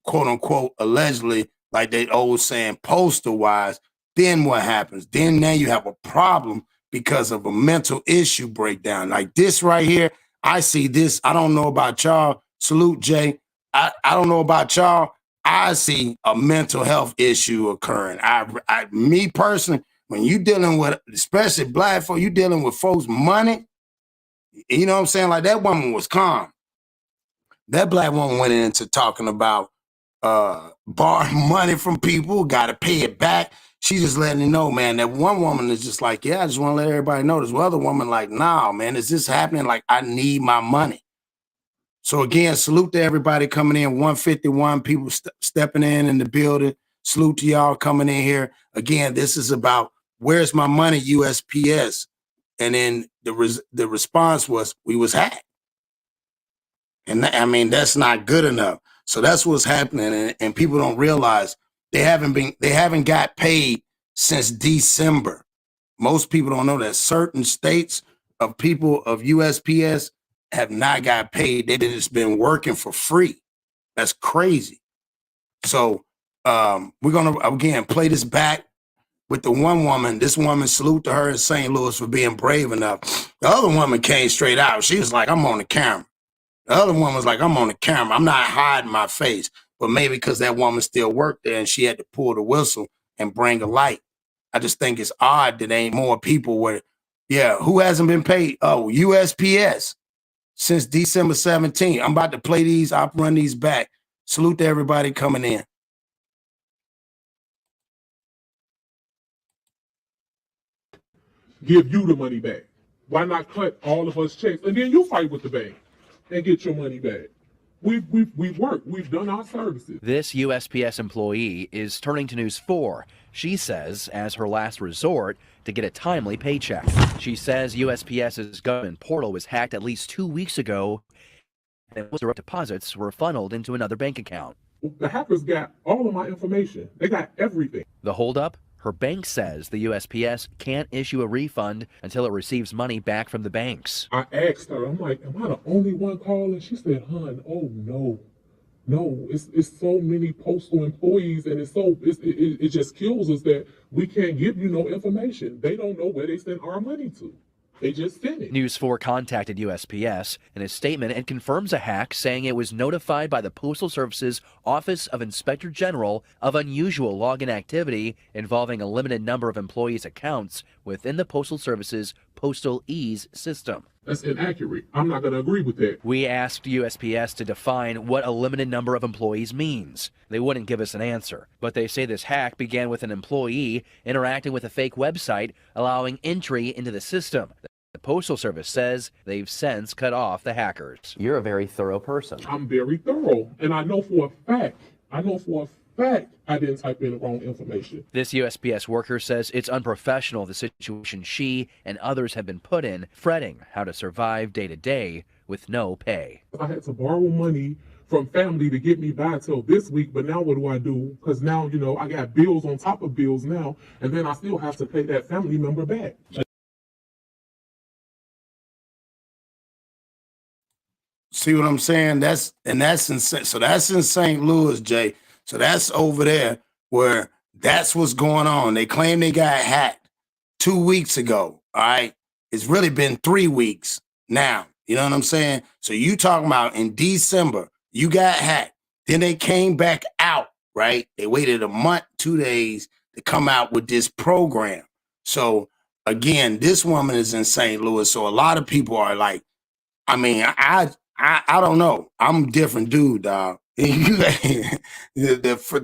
quote unquote, allegedly, like they old saying, poster wise, then what happens? Then now you have a problem because of a mental issue breakdown. Like this right here, I see this. I don't know about y'all. Salute, Jay. I don't know about y'all. I see a mental health issue occurring. Me personally, when you dealing with, especially black folk, you dealing with folks' money, you know what I'm saying? Like that woman was calm. That black woman went into talking about borrowing money from people, got to pay it back. She just letting you know, man, that one woman is just like, yeah, I just want to let everybody know. This other woman like, nah, man, is this happening? Like, I need my money. So again, salute to everybody coming in. 151 people stepping in the building. Salute to y'all coming in here. Again, this is about where's my money, USPS. And then the response was, we was hacked. And that's not good enough. So that's what's happening. And people don't realize they haven't got paid since December. Most people don't know that certain states of people of USPS have not got paid. They've just been working for free. That's crazy. So we're gonna again play this back with the one woman. This woman, salute to her in St. Louis for being brave enough. The other woman came straight out. She was like, I'm on the camera. The other woman was like, I'm on the camera. I'm not hiding my face. But maybe because that woman still worked there and she had to pull the whistle and bring a light. I just think it's odd that ain't more people where, yeah, who hasn't been paid? Oh, USPS since December 17th. I'm about to play these. I'll run these back. Salute to everybody coming in.
Give you the money back. Why not cut all of us checks and then you fight with the bank and get your money back? We've worked. We've done our services.
This USPS employee is turning to News 4, she says, as her last resort to get a timely paycheck. She says USPS's government portal was hacked at least 2 weeks ago, and direct deposits were funneled into another bank account.
The hackers got all of my information. They got everything.
The holdup? Her bank says the USPS can't issue a refund until it receives money back from the banks.
I asked her, I'm like, am I the only one calling? She said, "Hun, oh no. No, it's so many postal employees, and it just kills us that we can't give you no information. They don't know where they send our money to. They just send it."
News 4 contacted USPS in a statement and confirms a hack, saying it was notified by the Postal Service's Office of Inspector General of unusual login activity involving a limited number of employees' accounts within the Postal Service's Postal Ease system.
That's inaccurate. I'm not going to agree with that.
We asked USPS to define what a limited number of employees means. They wouldn't give us an answer, but they say this hack began with an employee interacting with a fake website, allowing entry into the system. The Postal Service says they've since cut off the hackers. You're a very thorough person.
I'm very thorough, and I know for a fact I didn't type in the wrong information.
This USPS worker says it's unprofessional, the situation she and others have been put in, fretting how to survive day to day with no pay.
I had to borrow money from family to get me by till this week, but now what do? Because now, I got bills on top of bills now, and then I still have to pay that family member back.
See what I'm saying? That's insane. So that's in St. Louis, Jay. So that's over there where that's what's going on. They claim they got hacked 2 weeks ago. All right. It's really been 3 weeks now. You know what I'm saying? So you talking about in December, you got hacked. Then they came back out, right? They waited a month, 2 days to come out with this program. So again, this woman is in St. Louis. So a lot of people are like, I mean, I don't know. I'm a different dude, dog. For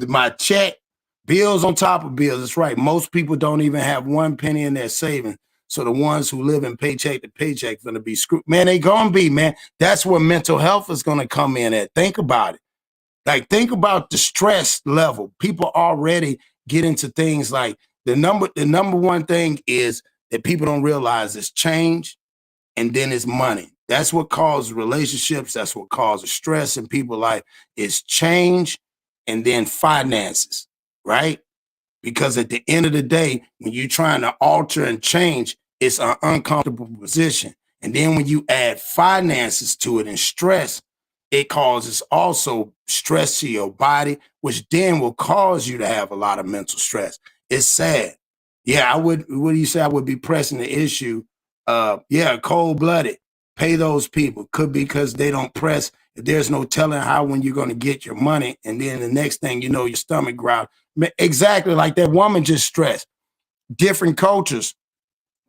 my check, bills on top of bills. That's right. Most people don't even have 1 penny in their savings. So the ones who live in paycheck to paycheck going to be screwed. Man, they going to be, man. That's where mental health is going to come in at. Think about it. Like, think about the stress level. People already get into things like the number one thing is that people don't realize is change, and then it's money. That's what causes relationships. That's what causes stress in people's life is change and then finances, right? Because at the end of the day, when you're trying to alter and change, it's an uncomfortable position. And then when you add finances to it and stress, it causes also stress to your body, which then will cause you to have a lot of mental stress. It's sad. Yeah, what do you say? I would be pressing the issue. Cold-blooded. Pay those people. Could be because they don't press. There's no telling how when you're going to get your money. And then the next thing you know, your stomach growls. Exactly like that woman just stressed. Different cultures.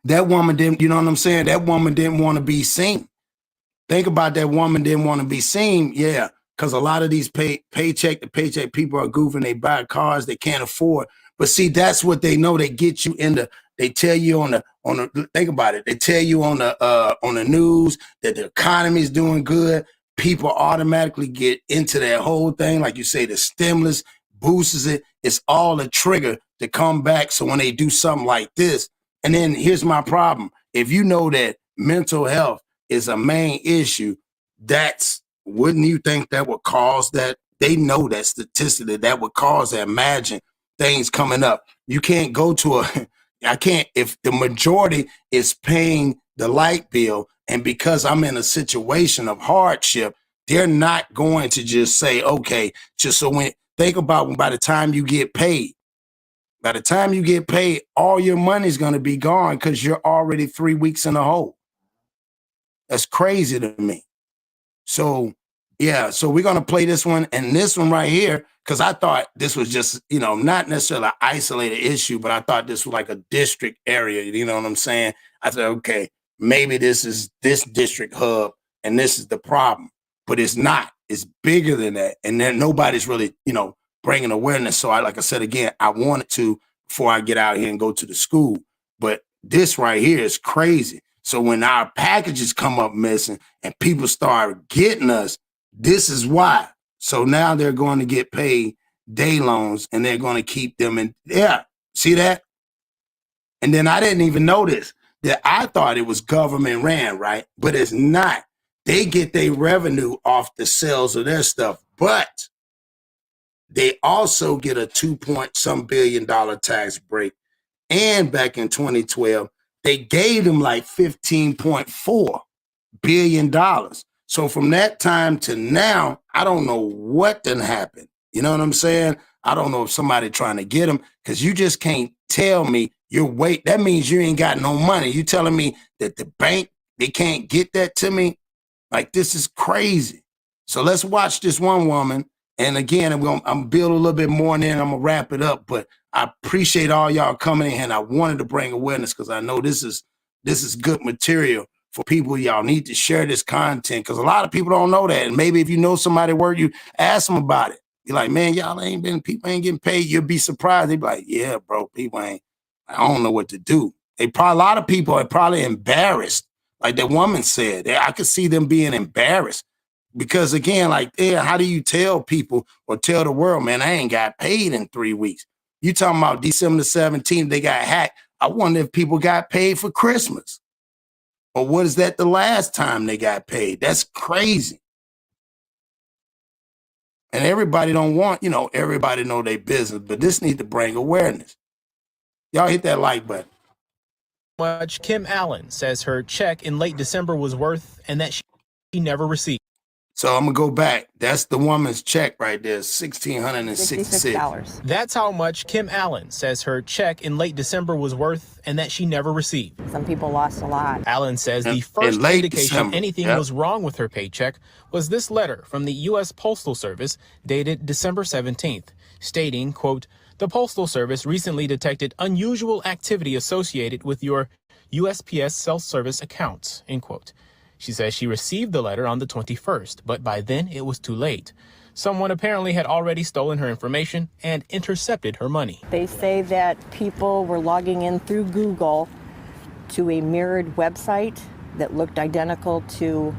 That woman didn't, you know what I'm saying? That woman didn't want to be seen. Think about that woman didn't want to be seen. Yeah, because a lot of these paycheck to paycheck people are goofing. They buy cars they can't afford. But see, that's what they know. They get you in the, they tell you on the, think about it. They tell you on the news that the economy is doing good. People automatically get into that whole thing. Like you say, the stimulus boosts it. It's all a trigger to come back. So when they do something like this, and then here's my problem. If you know that mental health is a main issue, wouldn't you think that would cause that? They know that statistically that would cause that. Imagine things coming up. You can't go to if the majority is paying the light bill, and because I'm in a situation of hardship, they're not going to just say, okay, just so think about by the time you get paid, all your money's going to be gone because you're already 3 weeks in the hole. That's crazy to me. So, yeah, so we're going to play this one and this one right here, because I thought this was just, not necessarily an isolated issue, but I thought this was like a district area. You know what I'm saying? I said, okay, maybe this is this district hub and this is the problem, but it's not. It's bigger than that. And then nobody's really, bringing awareness. So like I said, again, I wanted to before I get out here and go to the school, but this right here is crazy. So when our packages come up missing and people start getting us, this is why. So now they're going to get paid day loans and they're going to keep them in. Yeah. See that? And then I didn't even notice that. I thought it was government ran, right? But it's not. They get their revenue off the sales of their stuff. But they also get a 2-point-some billion tax break. And back in 2012, they gave them like $15.4 billion. So from that time to now, I don't know what done happened. You know what I'm saying? I don't know if somebody trying to get them, because you just can't tell me your weight. That means you ain't got no money. You telling me that the bank, they can't get that to me? Like, this is crazy. So let's watch this one woman. And again, I'm build a little bit more and then I'm gonna wrap it up. But I appreciate all y'all coming in, and I wanted to bring awareness because I know this is good material for people. Y'all need to share this content because a lot of people don't know that. And maybe if you know somebody where you ask them about it. You're like, man, people ain't getting paid. You'll be surprised. They be like, yeah, bro, people ain't, I don't know what to do. A lot of people are probably embarrassed. Like that woman said, I could see them being embarrassed. Because again, like, yeah, how do you tell people or tell the world, man, I ain't got paid in 3 weeks? You talking about December 17th, they got hacked. I wonder if people got paid for Christmas. Or what is that the last time they got paid? That's crazy. And everybody don't want, everybody know their business, but this needs to bring awareness. Y'all hit that like button.
Much Kim Allen says her check in late December was worth and that she never received.
So I'm going to go back. That's the woman's check right there, $1,666.
That's how much Kim Allen says her check in late December was worth and that she never received.
Some people lost a lot.
Allen says the first indication anything was wrong with her paycheck was this letter from the U.S. Postal Service dated December 17th, stating, quote, "The Postal Service recently detected unusual activity associated with your USPS self-service accounts," end quote. She says she received the letter on the 21st, but by then it was too late. Someone apparently had already stolen her information and intercepted her money.
They say that people were logging in through Google to a mirrored website that looked identical to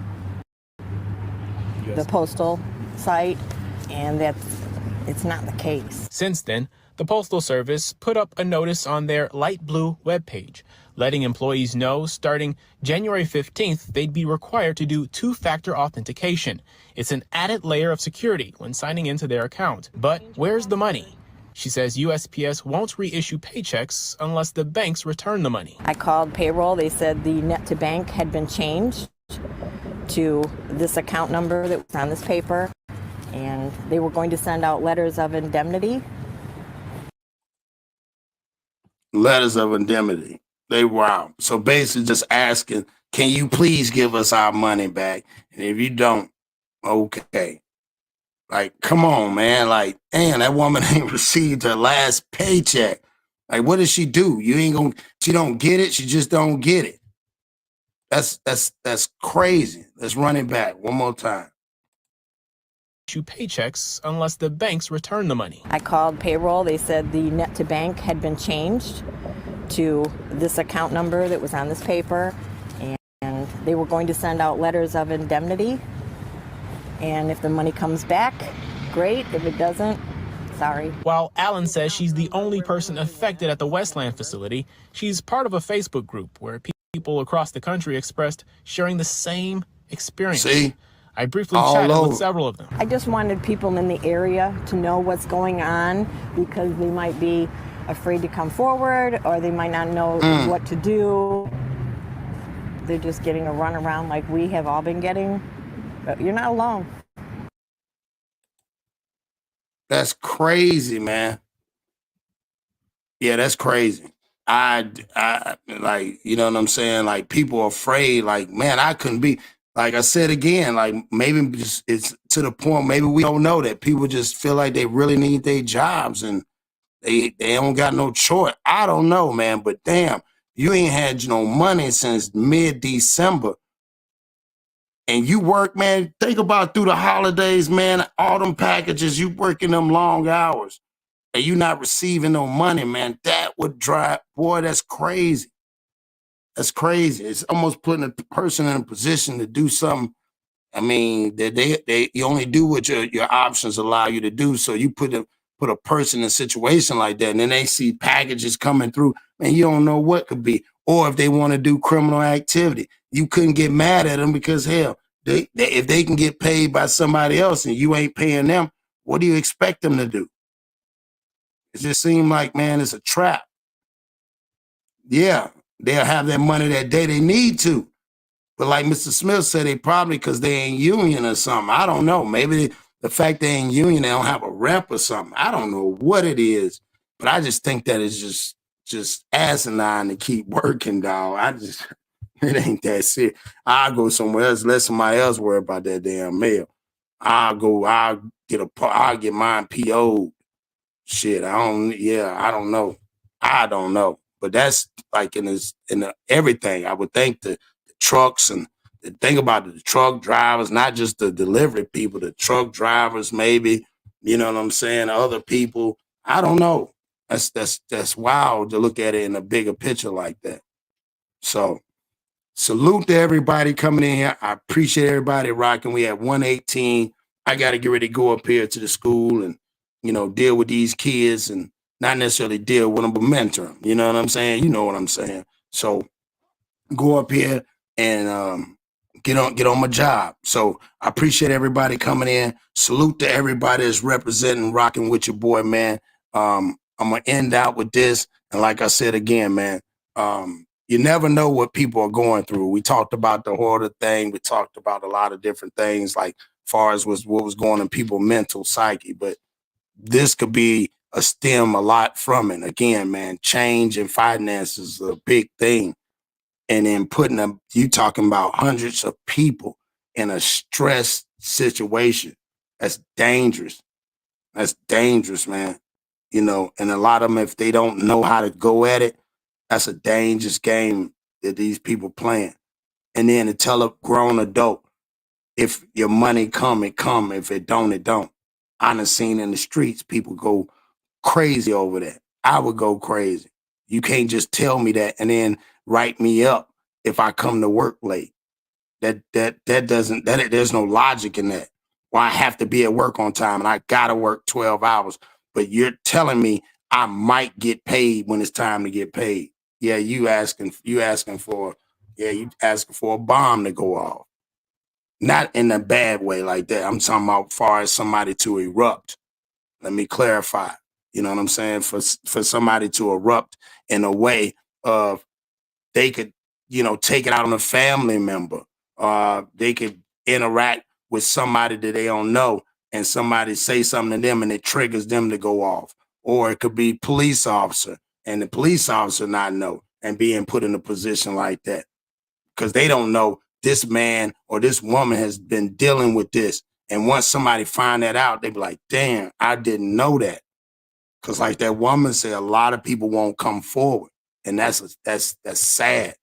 the postal site, and it's not the case.
Since then, the Postal Service put up a notice on their light blue webpage, letting employees know starting January 15th, they'd be required to do two-factor authentication. It's an added layer of security when signing into their account. But where's the money? She says USPS won't reissue paychecks unless the banks return the money.
I called payroll. They said the net to bank had been changed to this account number that was on this paper, and they were going to send out letters of indemnity.
Letters of indemnity. Wow. So basically just asking, can you please give us our money back? And if you don't, okay. Like, come on, man. Like, damn, that woman ain't received her last paycheck. Like, what does she do? She don't get it. She just don't get it. That's crazy. Let's run it back one more time.
Paychecks unless the banks return the money.
I called payroll. They said the net to bank had been changed to this account number that was on this paper, and they were going to send out letters of indemnity. And if the money comes back, great. If it doesn't, sorry.
While Allen says she's the only person affected at the Westland facility, she's part of a Facebook group where people across the country expressed sharing the same experience.
See?
I briefly chatted with several of them.
I just wanted people in the area to know what's going on, because they might be afraid to come forward, or they might not know what to do. They're just getting a runaround like we have all been getting. But you're not alone.
That's crazy, man. Yeah, that's crazy. I like, you know what I'm saying? Like, people are afraid, like, man, I couldn't be. Like I said again, like, maybe it's to the point, maybe we don't know that people just feel like they really need their jobs and they don't got no choice. I don't know, man, but damn, you ain't had no money since mid-December. And you work, man, think about through the holidays, man, all them packages, you working them long hours and you not receiving no money, man. That would drive, boy, that's crazy. That's crazy. It's almost putting a person in a position to do something. I mean, you only do what your options allow you to do. So you put a person in a situation like that, and then they see packages coming through, and you don't know what could be. Or if they want to do criminal activity, you couldn't get mad at them because hell, if they can get paid by somebody else and you ain't paying them, What do you expect them to do? It just seemed like, man, it's a trap. Yeah, they'll have that money that day they need to. But like Mr. Smith said, they probably because they ain't union or something. I don't know. Maybe the fact they ain't union, they don't have a rep or something. I don't know what it is. But I just think that it's just asinine to keep working, dog. It ain't that serious. I'll go somewhere else, let somebody else worry about that damn mail. I'll get mine PO'd. Shit, I don't know. I don't know. But that's like in everything. I would think the trucks and the thing about the truck drivers, not just the delivery people, the truck drivers, maybe, you know what I'm saying? Other people. I don't know. That's wild to look at it in a bigger picture like that. So salute to everybody coming in here. I appreciate everybody rocking. We at 118. I got to get ready to go up here to the school and, you know, deal with these kids and not necessarily deal with them, but mentor them. You know what I'm saying? You know what I'm saying? So go up here and get on my job. So I appreciate everybody coming in. Salute to everybody that's representing, rocking with your boy, man. I'm going to end out with this. And like I said again, man, you never know what people are going through. We talked about the hoarder thing. We talked about a lot of different things, like far as what was going on in people's mental psyche. But this could be a lot from it. Again, man, change in finances is a big thing. And then you talking about hundreds of people in a stress situation. That's dangerous. That's dangerous, man. You know, and a lot of them, if they don't know how to go at it, that's a dangerous game that these people playing. And then to tell a grown adult, if your money come, it come. If it don't, it don't. I done seen in the streets, people go crazy over that. I would go crazy. You can't just tell me that and then write me up if I come to work late. There's no logic in that. Well, I have to be at work on time and I gotta work 12 hours. But you're telling me I might get paid when it's time to get paid. Yeah, you asking for a bomb to go off. Not in a bad way like that. I'm talking about far as somebody to erupt. Let me clarify. You know what I'm saying? For somebody to erupt in a way of they could, you know, take it out on a family member. They could interact with somebody that they don't know and somebody say something to them and it triggers them to go off. Or it could be police officer and the police officer not know and being put in a position like that because they don't know this man or this woman has been dealing with this. And once somebody find that out, they be like, damn, I didn't know that. Because like that woman said, a lot of people won't come forward. And that's sad.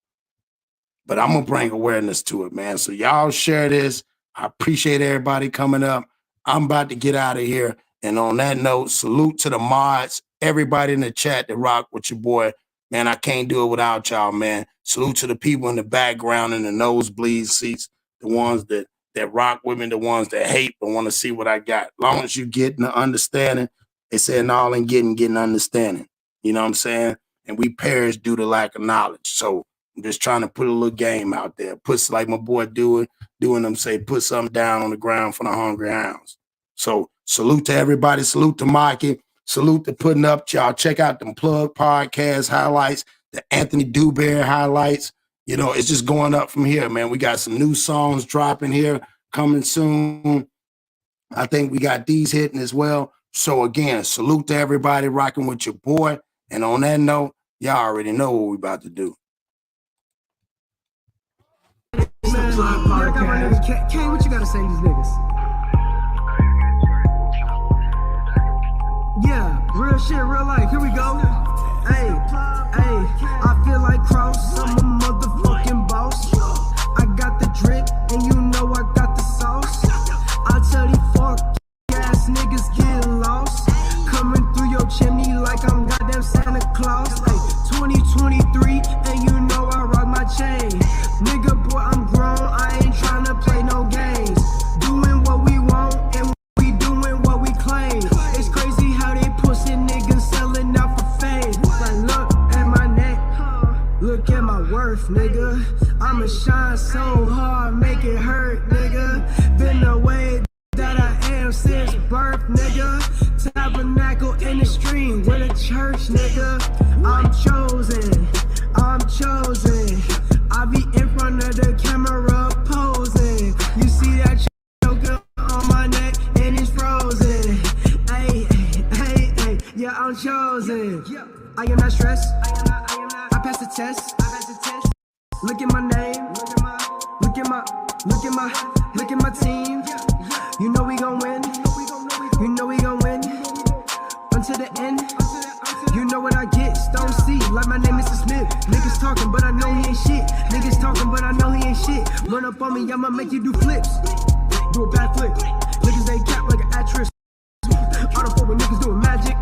But I'm going to bring awareness to it, man. So y'all share this. I appreciate everybody coming up. I'm about to get out of here. And on that note, salute to the mods, everybody in the chat that rock with your boy. Man, I can't do it without y'all, man. Salute to the people in the background in the nosebleed seats, the ones that rock with me, the ones that hate but want to see what I got. As long as you get the understanding, they said all in getting understanding. You know what I'm saying? And we perish due to lack of knowledge. So I'm just trying to put a little game out there. Put like my boy doing them say, put something down on the ground for the hungry hounds. So salute to everybody. Salute to Mikey. Salute to putting up. Y'all check out them plug podcast highlights, the Anthony Dewberry highlights. You know, it's just going up from here, man. We got some new songs dropping here coming soon. I think we got these hitting as well. So again, salute to everybody rocking with your boy. And on that note, y'all already know what we about to do.
K, what you gotta say to these niggas? Yeah, real shit, real life. Here we go. Hey, I feel like Cross. I'm a motherfucking boss. I got the drip, and you know I got the sauce. I tell these fuck ass niggas get lost. Coming through your chimney like I'm goddamn Santa Claus. Like 2023, and you know I rock my chain. Nigga, boy, I'm grown. I ain't tryna play no games. Doing what we want, and we doing what we claim. It's crazy how they pussy niggas selling out for fame. Like, look at my neck, look at my worth, nigga. I'ma shine so hard, make it hurt, nigga. Been the way that I am since birth, nigga. Tabernacle in the stream with a church, nigga. I'm chosen, I'm chosen. I be in front of the camera posing. You see that choker on my neck and it's frozen. Hey, hey, hey, yeah, I'm chosen. I am not stressed. I passed the test. Look at my name. Look at my team. You know we gon' win. You know we gon' win. Until the end. You know what I get. Stone C, like my name Mr. Smith. Niggas talking, but I know he ain't shit. Niggas talking, but I know he ain't shit. Run up on me, I'ma make you do flips. Do a bad flip. Niggas ain't cap like an actress. I don't fuck with niggas doing magic.